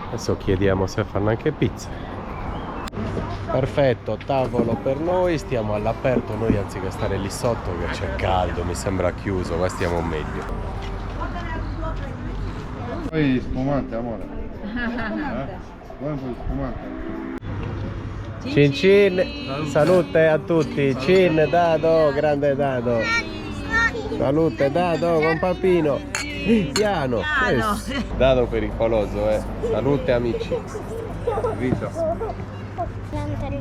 Adesso chiediamo se fanno anche pizza. Perfetto, tavolo per noi, stiamo all'aperto noi anziché stare lì sotto che c'è caldo, mi sembra chiuso, ma stiamo meglio. Poi spumante, amore. Vuoi un po' di spumante? Cin cin, salute a tutti, cin Dado, grande Dado. Salute Dado con Papino. Piano. Dado pericoloso, salute amici.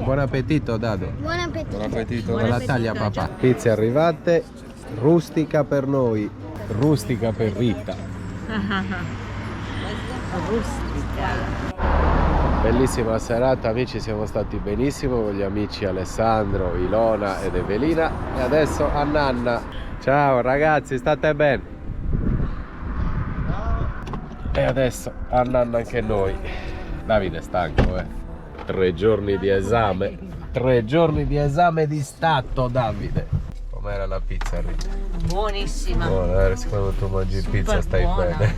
Buon appetito Dado. Buon appetito. Buon appetito. Con la taglia papà. Pizze arrivate, rustica per noi, rustica per Rita. Rustica. Bellissima serata amici, siamo stati benissimo con gli amici Alessandro, Ilona ed Evelina e adesso a Nanna. Ciao ragazzi, state bene? E adesso a Nanna anche noi. Davide è stanco, 3 giorni di esame. 3 giorni di esame di stato, Davide. Com'era la pizza, Rita? Buonissima. Buona, quando tu mangi pizza stai buona. bene.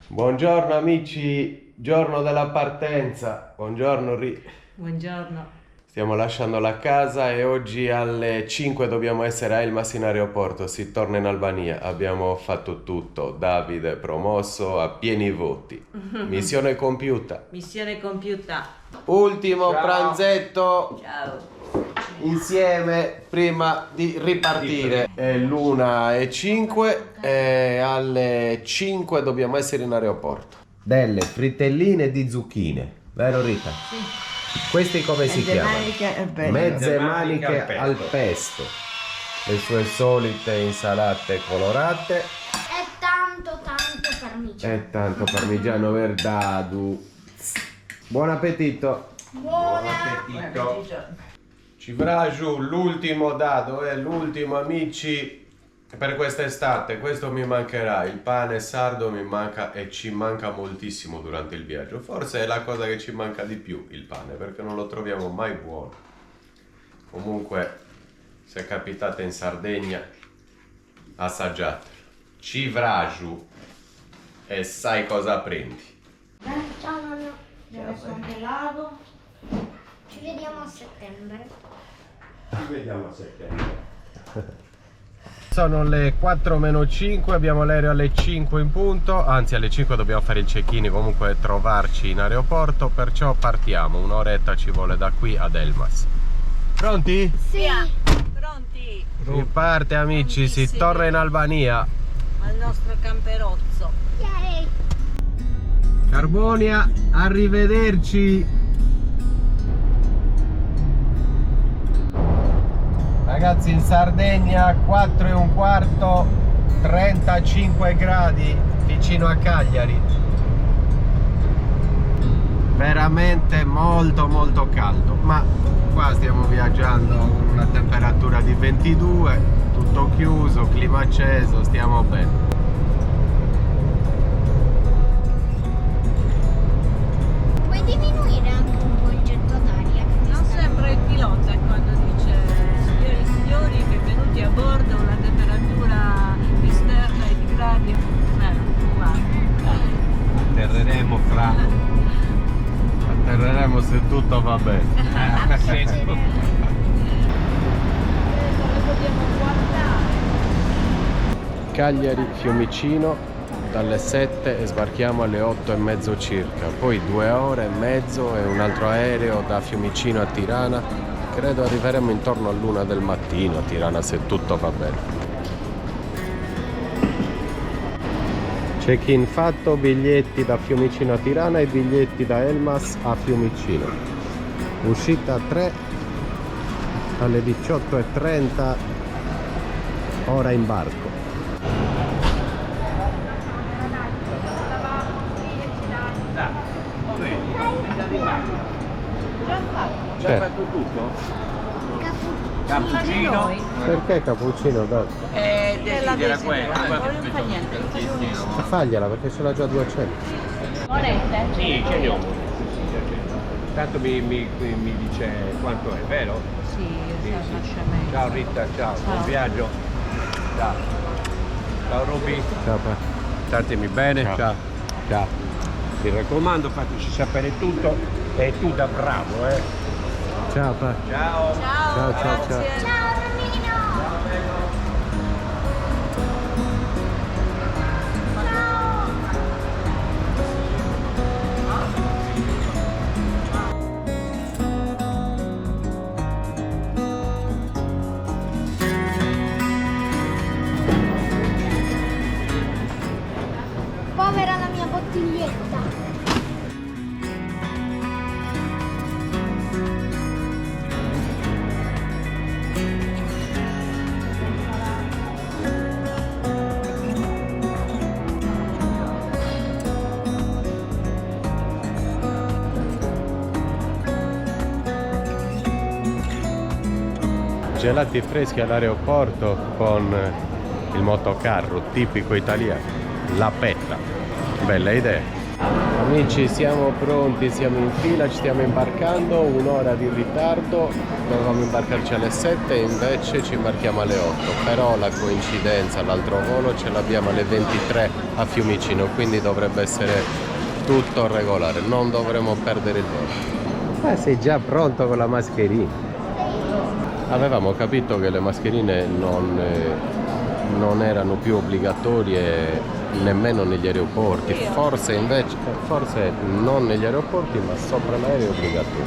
Buongiorno amici, giorno della partenza. Buongiorno Ri. Buongiorno. Stiamo lasciando la casa e oggi alle 5 dobbiamo essere a Elmas in aeroporto, si torna in Albania. Abbiamo fatto tutto, Davide promosso a pieni voti. Missione compiuta. Missione compiuta. Ultimo Ciao. pranzetto Ciao. insieme prima di ripartire. È l'1:05 e alle 5 dobbiamo essere in aeroporto. Delle frittelline di zucchine, vero Rita? Sì. Questi come si chiamano? Mezze maniche al pesto. Le sue solite insalate colorate. È tanto parmigiano. E tanto parmigiano verdadu. Buon appetito. Buona. Ci verrà giù l'ultimo dado, l'ultimo amici per quest'estate. Questo mi mancherà, il pane sardo mi manca e ci manca moltissimo durante il viaggio. Forse è la cosa che ci manca di più, il pane, perché non lo troviamo mai buono. Comunque, se capitate in Sardegna, assaggiatelo. Ci verrà giù e sai cosa prendi. Ciao nonno. Dove sono pelato. Ci vediamo a settembre. Ci vediamo a settembre. Sono le 4:05, abbiamo l'aereo alle 5 in punto, anzi alle 5 dobbiamo fare il check-in, comunque trovarci in aeroporto, perciò partiamo, un'oretta ci vuole da qui ad Elmas. Pronti? Sì. Pronti Si parte amici, si torna in Albania. al nostro camperozzo. Yay. Carbonia, arrivederci! Ragazzi, in Sardegna 4:15, 35 gradi vicino a Cagliari. Veramente molto caldo, ma qua stiamo viaggiando con una temperatura di 22, tutto chiuso, clima acceso, stiamo bene. Puoi diminuire anche un po' il getto d'aria? Non sempre il pilota quando dice signori benvenuti a bordo, la temperatura esterna è di gradi. Atterreremo se tutto va bene. Dobbiamo guardare. Cagliari Fiumicino dalle 7 e sbarchiamo alle 8:30 circa, poi 2 ore e mezzo e un altro aereo da Fiumicino a Tirana. Credo arriveremo intorno all'1 del mattino a Tirana se tutto va bene. Check-in fatto, biglietti da Fiumicino a Tirana e biglietti da Elmas a Fiumicino. Uscita 3 alle 18:30, ora imbarco. Già fatto tutto? Cappuccino? Perché cappuccino? Dai? Era quello. Non fa niente. Fagliela perché ce l'ha già 200. Monete? Sì, ce li ho. Tanto mi dice quanto è, vero? Sì, Sì, sì. lascia me. Ciao Rita, ciao, buon viaggio. Ciao. Ciao Ruby. Ciao. Statemi bene. Ciao. Ciao. Mi raccomando, fateci sapere tutto e tu da bravo, eh. Ciao. Ciao. Ciao. Grazie. Ciao bambino! Povera la mia bottiglietta. Gelati freschi all'aeroporto con il motocarro tipico italiano, la petta. Bella idea. Amici, siamo pronti, siamo in fila, ci stiamo imbarcando, un'ora di ritardo, dovevamo imbarcarci alle 7 e invece ci imbarchiamo alle 8, però la coincidenza, l'altro volo ce l'abbiamo alle 23 a Fiumicino, quindi dovrebbe essere tutto regolare, non dovremo perdere il volo. Ma sei già pronto con la mascherina? Avevamo capito che le mascherine non erano più obbligatorie nemmeno negli aeroporti, forse non negli aeroporti, ma sopra l'aereo è obbligatorio.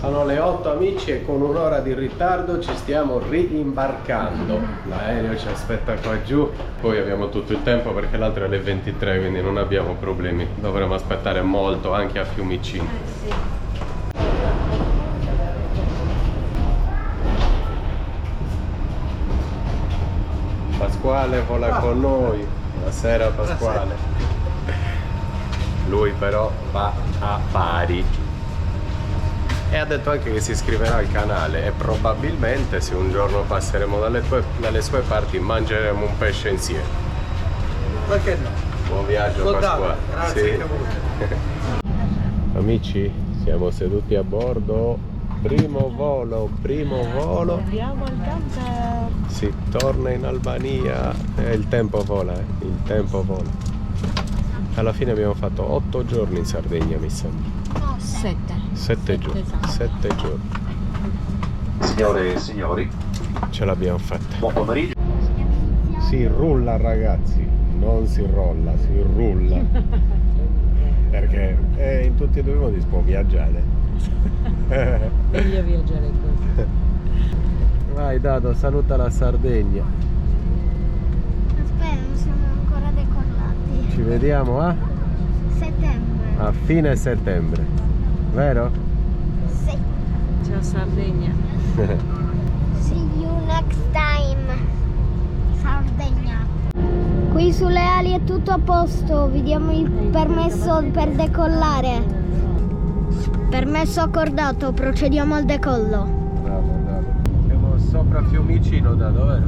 Sono le 8 amici e con un'ora di ritardo ci stiamo riimbarcando. L'aereo ci aspetta qua giù, poi abbiamo tutto il tempo perché l'altro è alle 23, quindi non abbiamo problemi. Dovremo aspettare molto anche a Fiumicino. Pasquale vola con noi. Buonasera Pasquale. Lui però va a Bari e ha detto anche che si iscriverà al canale e probabilmente se un giorno passeremo dalle sue parti mangeremo un pesce insieme. Perché no? Buon viaggio Pasquale. Grazie Sì. Amici, siamo seduti a bordo. Primo volo. Andiamo al camper. Si torna in Albania. Il tempo vola, il tempo vola. Alla fine abbiamo fatto 8 giorni in Sardegna, mi sembra. No, 7 giorni. esatto. 7 giorni. Signore e signori, Ce l'abbiamo fatta. buon pomeriggio. Si rulla ragazzi, non si rolla, si rulla. Perché in tutti e due i modi si può viaggiare. Meglio viaggiare così. Vai Dado, saluta la Sardegna. Aspetta, non siamo ancora decollati. Ci vediamo a Settembre. fine settembre, vero? Sì. Ciao Sardegna. See you next time. Sardegna. Qui sulle ali è tutto a posto. Vi diamo il permesso per decollare. Permesso accordato, procediamo al decollo. Bravo. Siamo sopra Fiumicino, Dado, vero?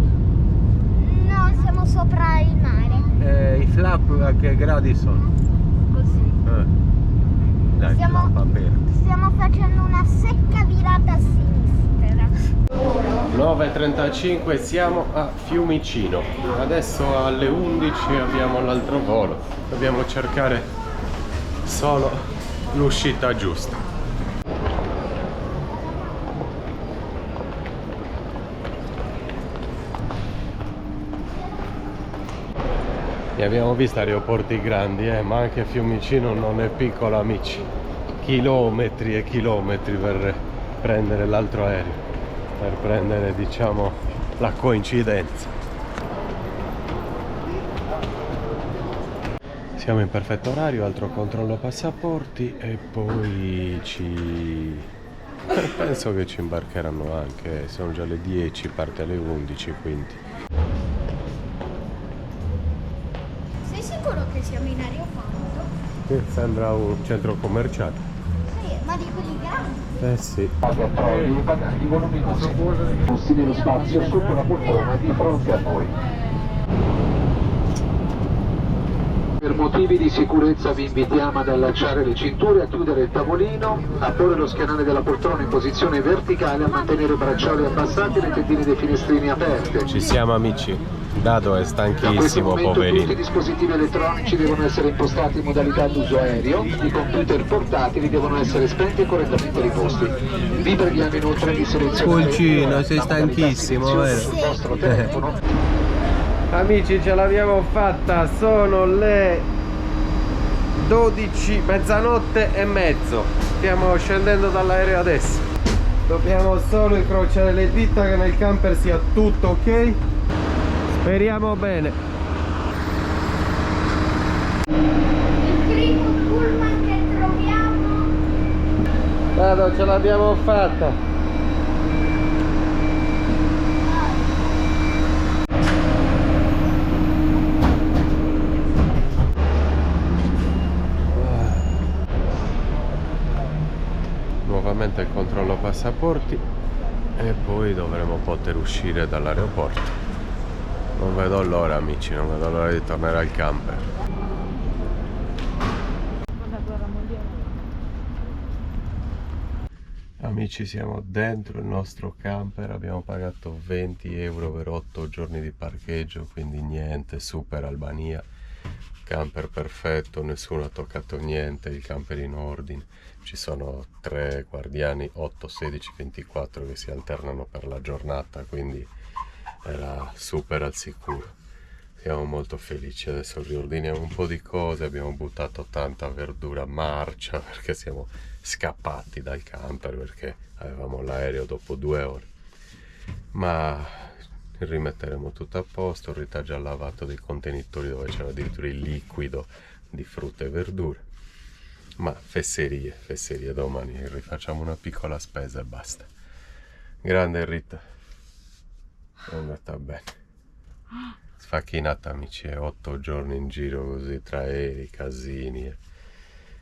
No, siamo sopra il mare. I flap a che gradi sono? Così. Dai, Siamo- flap aperti. Stiamo facendo una secca virata a sinistra. 9:35, siamo a Fiumicino. Adesso alle 11 abbiamo l'altro volo. Dobbiamo cercare solo l'uscita giusta. Ne abbiamo visto aeroporti grandi, ma anche Fiumicino non è piccolo, amici. Chilometri e chilometri per prendere l'altro aereo, per prendere, diciamo, la coincidenza. Siamo in perfetto orario, altro controllo passaporti e poi penso che ci imbarcheranno anche, sono già le 10, parte alle 11, quindi. Sei sicuro che siamo in aeroporto? Sembra un centro commerciale. Sì, ma di quelli grandi. Eh sì. I bagagli voluminosi. Posti nello spazio sotto la poltrona di fronte a voi. Per motivi di sicurezza vi invitiamo ad allacciare le cinture, a chiudere il tavolino, a porre lo schienale della poltrona in posizione verticale, a mantenere i bracciali abbassati e le tendine dei finestrini aperte. Ci siamo amici. Dado è Da questo stanchissimo, momento tutti i poverino. dispositivi elettronici devono essere impostati in modalità d'uso aereo, i computer portatili devono essere spenti e correttamente riposti. Vi preghiamo inoltre di selezionare Pulcino, sei la modalità stanchissimo, silenziosa vero? sul vostro telefono. Amici, ce l'abbiamo fatta, sono le 12, mezzanotte e mezzo. Stiamo scendendo dall'aereo adesso. Dobbiamo solo incrociare le dita che nel camper sia tutto ok. Speriamo bene. Il primo pullman che troviamo. Vado, ce l'abbiamo fatta. Nuovamente il controllo passaporti e poi dovremo poter uscire dall'aeroporto. Non vedo l'ora, amici, non vedo l'ora di tornare al camper. Amici, siamo dentro il nostro camper, abbiamo pagato 20 euro per 8 giorni di parcheggio, quindi niente, super Albania. Camper perfetto, nessuno ha toccato niente, il camper in ordine. Ci sono 3 guardiani 8, 16, 24 che si alternano per la giornata, quindi era super al sicuro. Siamo molto felici. Adesso riordiniamo un po' di cose, abbiamo buttato tanta verdura marcia perché siamo scappati dal camper perché avevamo l'aereo dopo 2 ore, ma rimetteremo tutto a posto. Rita ha già lavato dei contenitori dove c'era addirittura il liquido di frutta e verdure, ma fesserie, domani rifacciamo una piccola spesa e basta. Grande Rita, è andata bene, sfacchinata, amici, 8 giorni in giro così tra aerei, casini,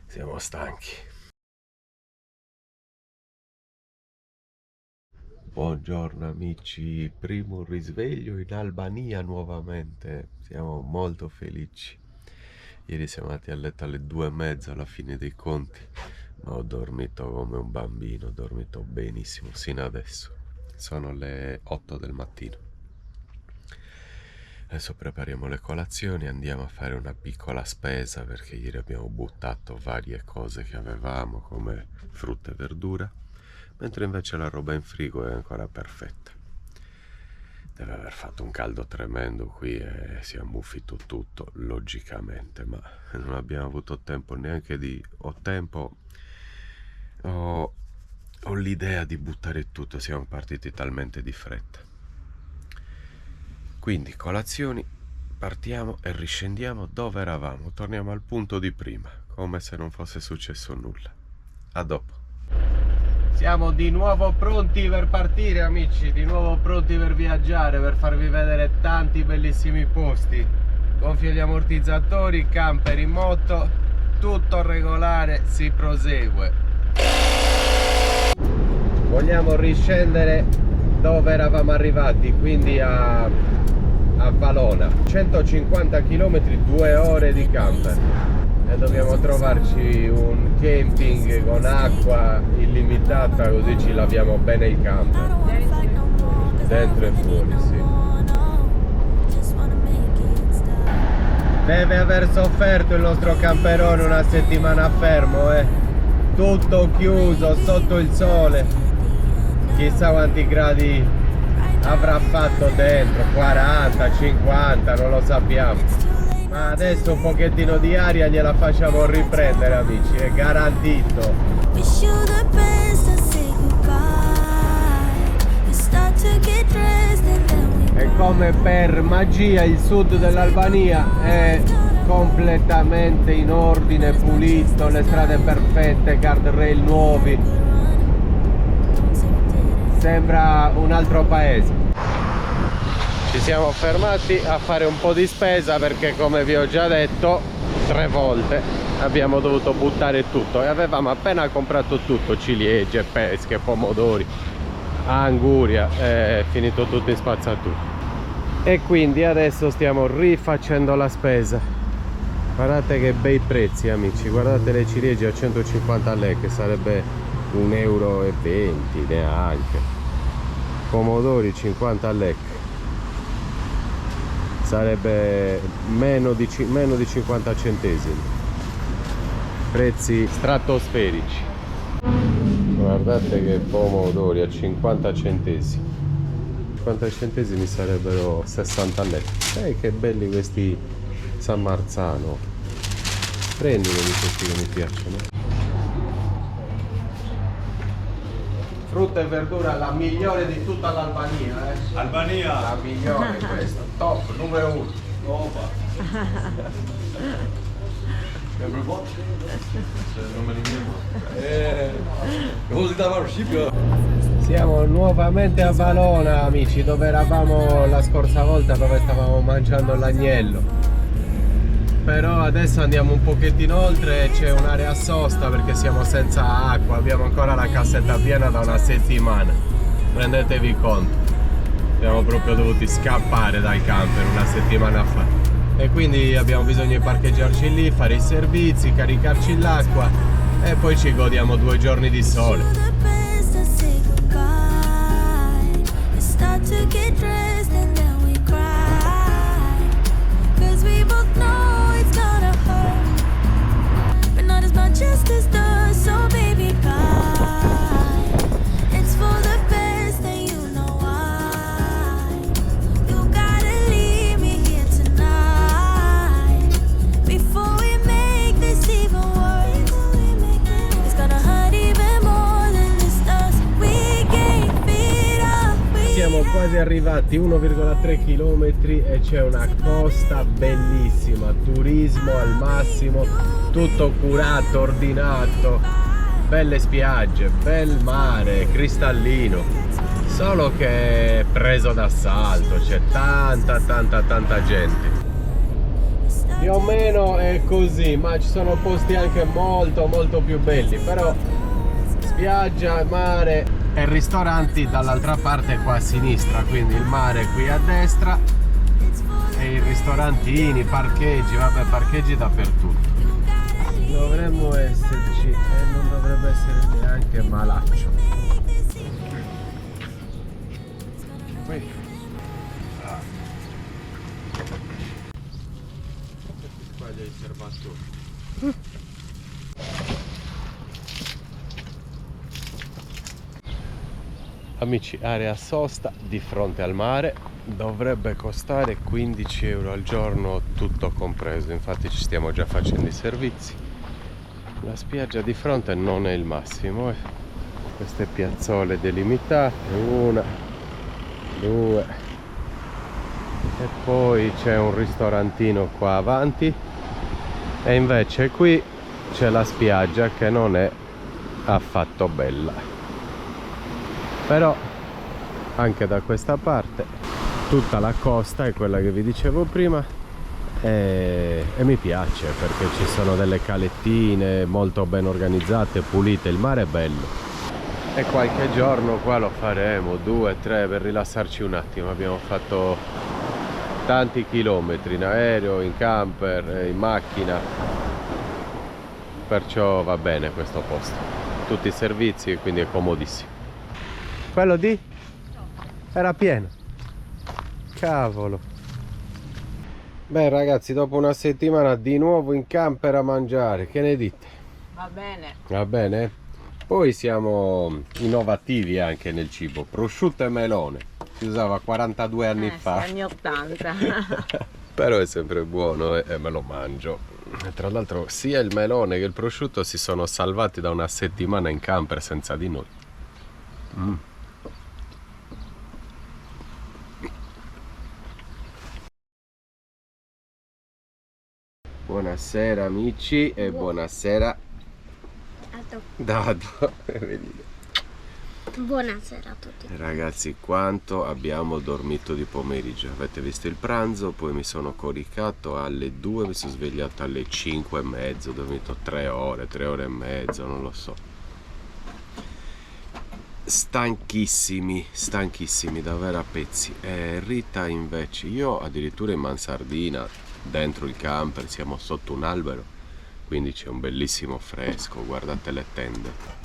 siamo stanchi. Buongiorno amici, primo risveglio in Albania nuovamente, siamo molto felici. Ieri siamo andati a letto alle 2:30 alla fine dei conti, ma ho dormito come un bambino, ho dormito benissimo sino adesso. Sono le 8 del mattino. Adesso prepariamo le colazioni, andiamo a fare una piccola spesa perché ieri abbiamo buttato varie cose che avevamo come frutta e verdura, mentre invece la roba in frigo è ancora perfetta. Deve aver fatto un caldo tremendo qui e si è ammuffito tutto, logicamente, ma non abbiamo avuto tempo neanche di... ho l'idea di buttare tutto, siamo partiti talmente di fretta. Quindi colazioni, partiamo e riscendiamo dove eravamo, torniamo al punto di prima, come se non fosse successo nulla. A dopo. Siamo di nuovo pronti per partire, amici, di nuovo pronti per viaggiare, per farvi vedere tanti bellissimi posti. Gonfie gli ammortizzatori, camper in moto, tutto regolare, si prosegue. Vogliamo riscendere dove eravamo arrivati, quindi a Valona, 150 km, 2 ore di camper. E dobbiamo trovarci un camping con acqua illimitata, così ci laviamo bene il camper, dentro e fuori, sì. Deve aver sofferto il nostro camperone una settimana fermo, tutto chiuso sotto il sole, chissà quanti gradi avrà fatto dentro, 40, 50, non lo sappiamo. Ma adesso un pochettino di aria gliela facciamo riprendere, amici, è garantito. E come per magia il sud dell'Albania è completamente in ordine, pulito, le strade perfette, guardrail nuovi. Sembra un altro paese. Ci siamo fermati a fare un po' di spesa perché, come vi ho già detto 3 volte, abbiamo dovuto buttare tutto e avevamo appena comprato tutto: ciliegie, pesche, pomodori, anguria, è finito tutto in spazzatura. E quindi adesso stiamo rifacendo la spesa. Guardate che bei prezzi, amici, guardate le ciliegie a 150 lei, che sarebbe 1,20 euro neanche. Pomodori 50 lei. sarebbe meno di 50 centesimi. Prezzi stratosferici. Guardate che pomodori a 50 centesimi. 50 centesimi sarebbero 60 netti. Che belli questi San Marzano. Prendilo di questi che mi piacciono. Frutta e verdura la migliore di tutta l'Albania. Albania. La migliore questa. Top, numero 1. Opa. Siamo nuovamente a Valona, amici, dove eravamo la scorsa volta, dove stavamo mangiando l'agnello. Però adesso andiamo un pochettino oltre e c'è un'area sosta perché siamo senza acqua, abbiamo ancora la cassetta piena da una settimana. Rendetevi conto, siamo proprio dovuti scappare dal camper una settimana fa. E quindi abbiamo bisogno di parcheggiarci lì, fare i servizi, caricarci l'acqua e poi ci godiamo 2 giorni di sole. Siamo quasi arrivati 1,3 km e c'è una costa bellissima, turismo al massimo, tutto curato, ordinato, belle spiagge, bel mare, cristallino, solo che è preso d'assalto, c'è tanta gente. Più o meno è così, ma ci sono posti anche molto più belli, però spiaggia, mare e ristoranti dall'altra parte qua a sinistra, quindi il mare qui a destra e i ristorantini, parcheggi, vabbè, parcheggi dappertutto. Dovremmo esserci e non dovrebbe essere neanche malaccio. Qui. Sbaglia il serbatore. Amici, area sosta di fronte al mare, dovrebbe costare 15 euro al giorno tutto compreso, infatti ci stiamo già facendo i servizi. La spiaggia di fronte non è il massimo, queste piazzole delimitate, 1, 2 e poi c'è un ristorantino qua avanti e invece qui c'è la spiaggia che non è affatto bella. Però anche da questa parte tutta la costa è quella che vi dicevo prima e mi piace perché ci sono delle calettine molto ben organizzate, pulite, il mare è bello e qualche giorno qua lo faremo, 2-3 per rilassarci un attimo. Abbiamo fatto tanti chilometri in aereo, in camper, in macchina, perciò va bene questo posto, tutti i servizi e quindi è comodissimo. Quello di? Era pieno. Cavolo. Beh ragazzi, dopo una settimana di nuovo in camper a mangiare, che ne dite? Va bene. Va bene? Poi siamo innovativi anche nel cibo. Prosciutto e melone. Si usava 42 anni fa. Sì, anni 80. Però è sempre buono e me lo mangio. E tra l'altro sia il melone che il prosciutto si sono salvati da una settimana in camper senza di noi. Buonasera amici e buonasera Dado. Buonasera a tutti. Ragazzi, quanto abbiamo dormito di pomeriggio. Avete visto il pranzo, poi mi sono coricato alle 2, mi sono svegliato alle 5:30, ho dormito 3 ore e mezzo, non lo so. Stanchissimi davvero a pezzi. E Rita invece, io addirittura in mansardina dentro il camper, siamo sotto un albero, quindi c'è un bellissimo fresco, guardate le tende.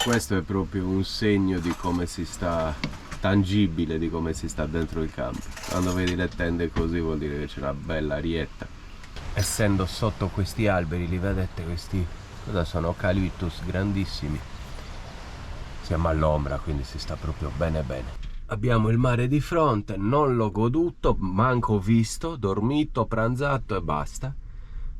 Questo è proprio un segno di come si sta tangibile di come si sta dentro il campo. Quando vedi le tende così vuol dire che c'è una bella arietta. Essendo sotto questi alberi, li vedete questi, cosa sono? Eucalyptus grandissimi. Siamo all'ombra, quindi si sta proprio bene bene. Abbiamo il mare di fronte, non l'ho goduto, manco visto, dormito, pranzato e basta.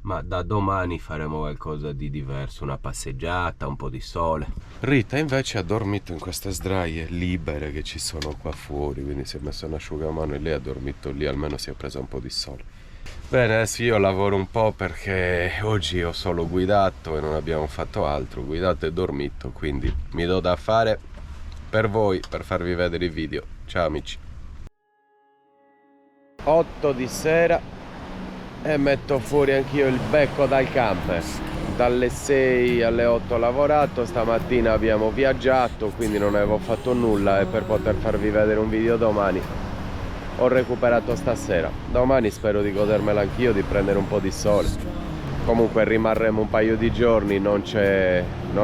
Ma da domani faremo qualcosa di diverso, una passeggiata, un po' di sole. Rita invece ha dormito in queste sdraie libere che ci sono qua fuori, quindi si è messo un asciugamano e lei ha dormito lì, almeno si è presa un po' di sole. Bene, adesso io lavoro un po' perché oggi ho solo guidato e non abbiamo fatto altro, guidato e dormito, quindi mi do da fare per voi, per farvi vedere i video. Ciao amici. 8 di sera. E metto fuori anch'io il becco dal camper. Dalle 6 alle 8 ho lavorato, stamattina abbiamo viaggiato, quindi non avevo fatto nulla e per poter farvi vedere un video domani ho recuperato stasera. Domani spero di godermela anch'io, di prendere un po' di sole. Comunque rimarremo un paio di giorni, non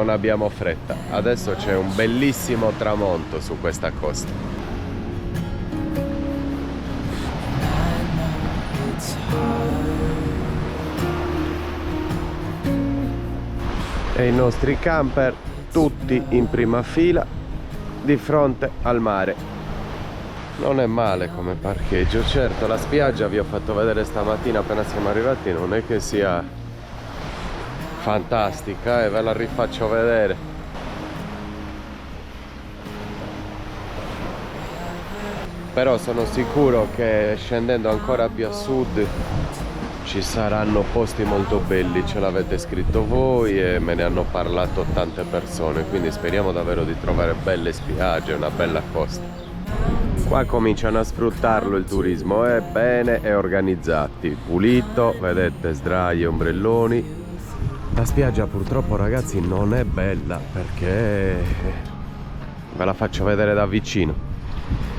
abbiamo fretta. Adesso c'è un bellissimo tramonto su questa costa. E i nostri camper tutti in prima fila di fronte al mare. Non è male come parcheggio. Certo, la spiaggia vi ho fatto vedere stamattina appena siamo arrivati, non è che sia fantastica e ve la rifaccio vedere. Però sono sicuro che scendendo ancora più a sud ci saranno posti molto belli, ce l'avete scritto voi e me ne hanno parlato tante persone, quindi speriamo davvero di trovare belle spiagge, una bella costa. Qua cominciano a sfruttarlo il turismo, è bene e organizzati, pulito, vedete sdraie, ombrelloni. La spiaggia purtroppo ragazzi non è bella perché ve la faccio vedere da vicino,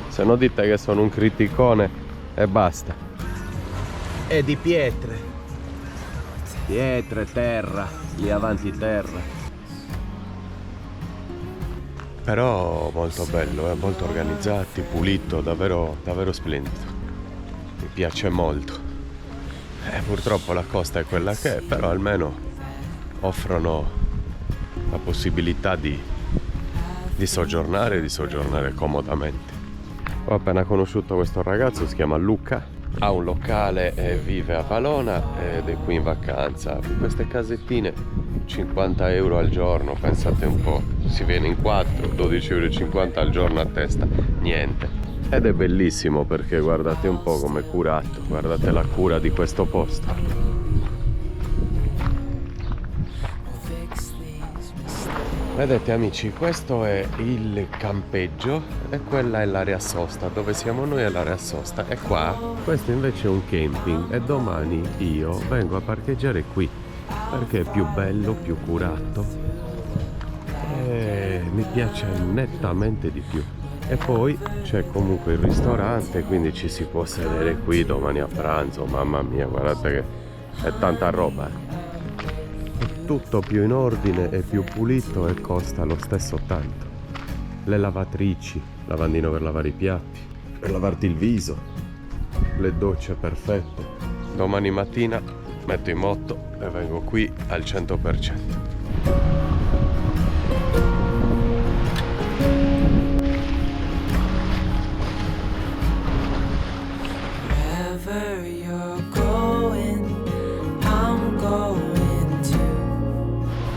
se no dite che sono un criticone e basta. È di pietre, terra, lì avanti terra. Però molto bello, molto organizzati, pulito, davvero splendido. Mi piace molto. Purtroppo la costa è quella che è, però almeno offrono la possibilità di soggiornare comodamente. Ho appena conosciuto questo ragazzo, si chiama Luca. Ha un locale e vive a Valona ed è qui in vacanza. Queste casettine 50 euro al giorno, pensate un po', si viene in 4, 12,50 euro al giorno a testa, niente. Ed è bellissimo perché guardate un po' come è curato, guardate la cura di questo posto. Vedete amici, questo è il campeggio e quella è l'area sosta, dove siamo noi è l'area sosta e qua, questo invece è un camping e domani io vengo a parcheggiare qui perché è più bello, più curato e mi piace nettamente di più. E poi c'è comunque il ristorante, quindi ci si può sedere qui domani a pranzo, mamma mia, guardate che è tanta roba. Tutto più in ordine e più pulito e costa lo stesso tanto. Le lavatrici, lavandino per lavare i piatti, per lavarti il viso, le docce perfette. Domani mattina metto in moto e vengo qui al 100%.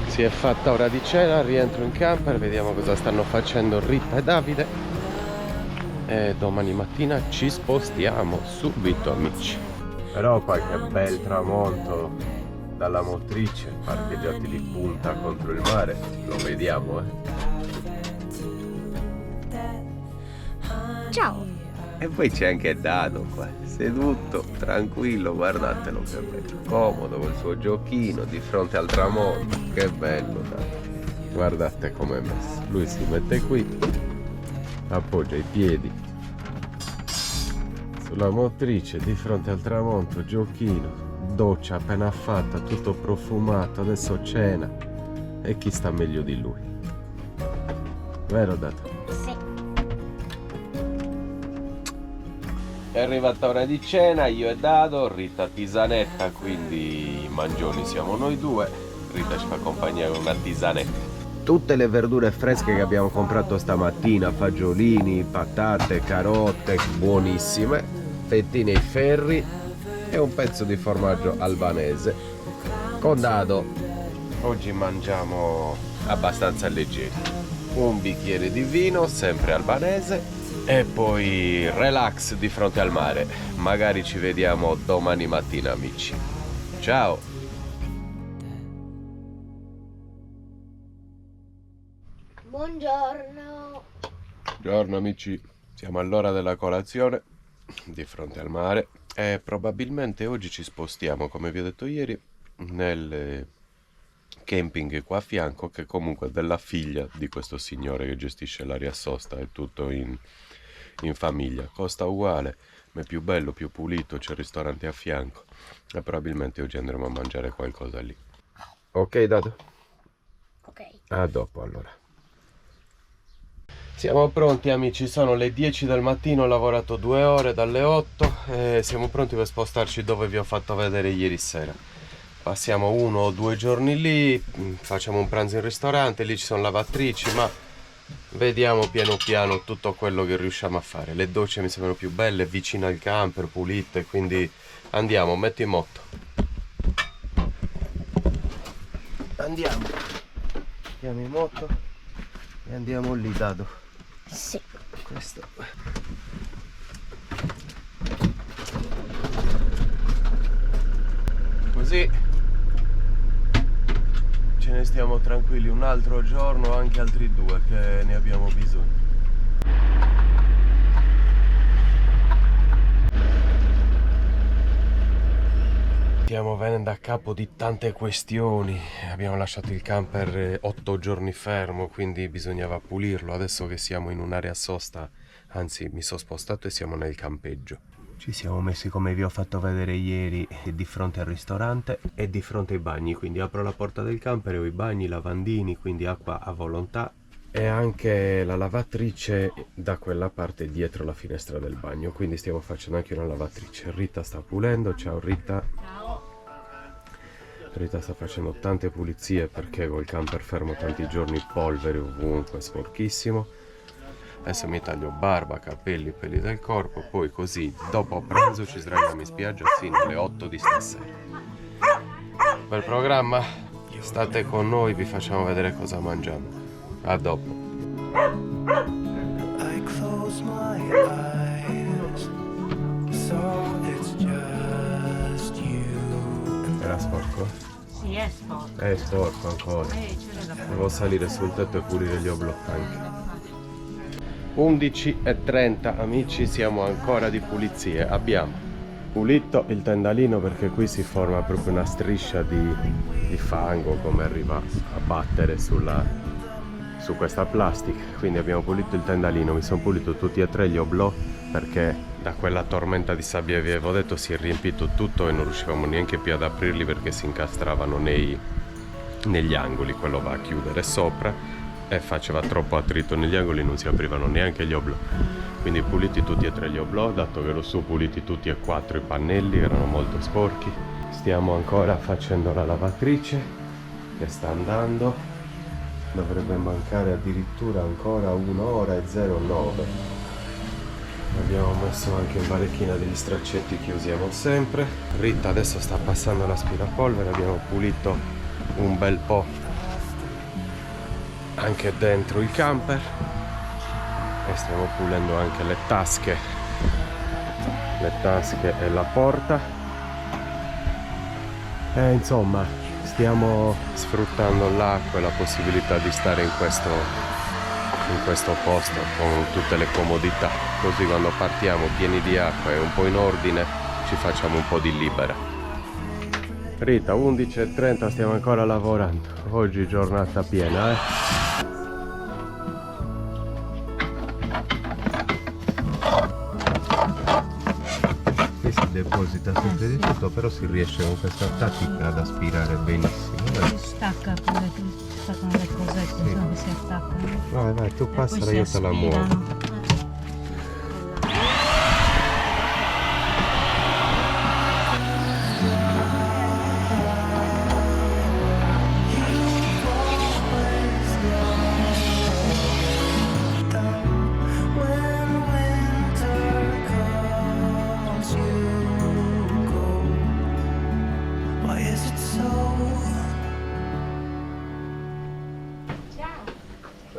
Si è fatta ora di cena, rientro in camper, vediamo cosa stanno facendo Rita e Davide e domani mattina ci spostiamo subito amici. Però qualche bel tramonto dalla motrice, parcheggiati di punta contro il mare, lo vediamo Ciao! E poi c'è anche Dado qua, seduto, tranquillo, guardatelo che bello, comodo col suo giochino di fronte al tramonto, che bello Dado. Guardate com'è messo, lui si mette qui, appoggia i piedi sulla motrice di fronte al tramonto, giochino, doccia appena fatta, tutto profumato, adesso cena e chi sta meglio di lui? Vero Dado? Sì. È arrivata ora di cena, io e Dado, Rita tisanetta, quindi i mangioni siamo noi due. Rita ci fa compagnia con una tisanetta. Tutte le verdure fresche che abbiamo comprato stamattina, fagiolini, patate, carote, buonissime, fettine ai ferri e un pezzo di formaggio albanese. Con Dado oggi mangiamo abbastanza leggeri. Un bicchiere di vino, sempre albanese, e poi relax di fronte al mare. Magari ci vediamo domani mattina, amici. Ciao! Buongiorno. Buongiorno amici, siamo all'ora della colazione di fronte al mare e probabilmente oggi ci spostiamo, come vi ho detto ieri, nel camping qua a fianco, che comunque è della figlia di questo signore che gestisce l'area sosta, è tutto in famiglia, costa uguale, ma è più bello, più pulito, c'è il ristorante a fianco e probabilmente oggi andremo a mangiare qualcosa lì. Ok Dado? Ok. A dopo allora. Siamo pronti amici, sono le 10 del mattino, ho lavorato 2 ore dalle 8 e siamo pronti per spostarci dove vi ho fatto vedere ieri sera. Passiamo 1 o 2 giorni lì, facciamo un pranzo in ristorante, lì ci sono lavatrici, ma vediamo piano piano tutto quello che riusciamo a fare. Le docce mi sembrano più belle, vicino al camper, pulite, quindi andiamo, metti in moto. Andiamo, andiamo in moto e andiamo lì, Dado. Sì. Questo. Così ce ne stiamo tranquilli un altro giorno, anche altri 2 che ne abbiamo bisogno. Stiamo venendo a capo di tante questioni. Abbiamo lasciato il camper 8 giorni fermo, quindi bisognava pulirlo. Adesso che siamo in un'area sosta, anzi mi sono spostato e siamo nel campeggio. Ci siamo messi, come vi ho fatto vedere ieri, di fronte al ristorante e di fronte ai bagni, quindi apro la porta del camper e ho i bagni, i lavandini, quindi acqua a volontà, e anche la lavatrice da quella parte dietro la finestra del bagno, quindi stiamo facendo anche una lavatrice. Rita sta pulendo, ciao Rita. Rita sta facendo tante pulizie perché col camper fermo tanti giorni, polvere ovunque, sporchissimo. Adesso mi taglio barba, capelli, peli del corpo, poi così dopo pranzo ci sdraiamo in spiaggia fino alle 8 di stasera. Bel programma? State con noi, vi facciamo vedere cosa mangiamo. A dopo. I close my eyes, so it's just you. Era sporco? Sì, è sporco. È sporco ancora. Ce l'è da Devo salire sul tetto e pulire gli oblò anche. 11:30 amici, siamo ancora di pulizie. Abbiamo pulito il tendalino perché qui si forma proprio una striscia di fango, come arriva a battere su questa plastica. Quindi abbiamo pulito il tendalino, mi sono pulito tutti e 3 gli oblò perché da quella tormenta di sabbia vi avevo detto si è riempito tutto e non riuscivamo neanche più ad aprirli perché si incastravano negli angoli. Quello va a chiudere sopra e faceva troppo attrito negli angoli, non si aprivano neanche gli oblò. Quindi puliti tutti e 3 gli oblò, dato che lo su puliti tutti e 4 i pannelli, erano molto sporchi. Stiamo ancora facendo la lavatrice che sta andando, dovrebbe mancare addirittura ancora 1 ora e 09. Abbiamo messo anche in barechina degli straccetti che usiamo sempre. Rita adesso sta passando l'aspirapolvere, abbiamo pulito un bel po' anche dentro il camper e stiamo pulendo anche le tasche e la porta e insomma stiamo sfruttando l'acqua e la possibilità di stare in questo posto con tutte le comodità, così quando partiamo pieni di acqua e un po' in ordine ci facciamo un po' di libera. Rita, 11:30, stiamo ancora lavorando, oggi giornata piena deposita sempre di tutto, però si riesce con questa tattica ad aspirare benissimo. Si stacca quelle che staccano le cosette, Sì. no, che si attaccano. Vai, tu E passa, poi io si te la muovo. aspirano.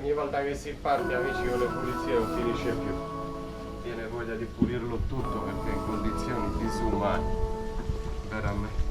Ogni volta che si parte, amici, con le pulizie non finisce più. Viene voglia di pulirlo tutto perché è in condizioni disumane. Veramente.